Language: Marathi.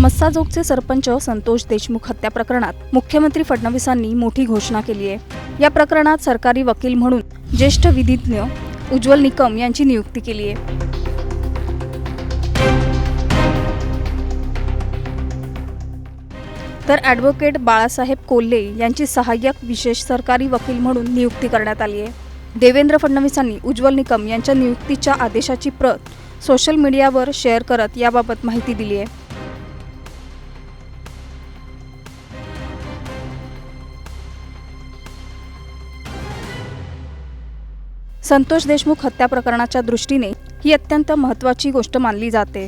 मस्साजोगचे सरपंच संतोष देशमुख हत्या प्रकरणात मुख्यमंत्री फडणवीसांनी मोठी घोषणा केली आहे। या प्रकरणात सरकारी वकील म्हणून ज्येष्ठ विधिज्ञ उज्ज्वल निकम यांची नियुक्ती केली आहे। तर ॲडव्होकेट बाळासाहेब कोल्हे यांची सहाय्यक विशेष सरकारी वकील म्हणून नियुक्ती करण्यात आली आहे। देवेंद्र फडणवीसांनी उज्ज्वल निकम यांच्या नियुक्तीच्या आदेशाची प्रत सोशल मीडियावर शेअर करत याबाबत माहिती दिली आहे। संतोष देशमुख हत्या प्रकरणाच्या दृष्टीने ही अत्यंत महत्त्वाची गोष्ट मानली जाते।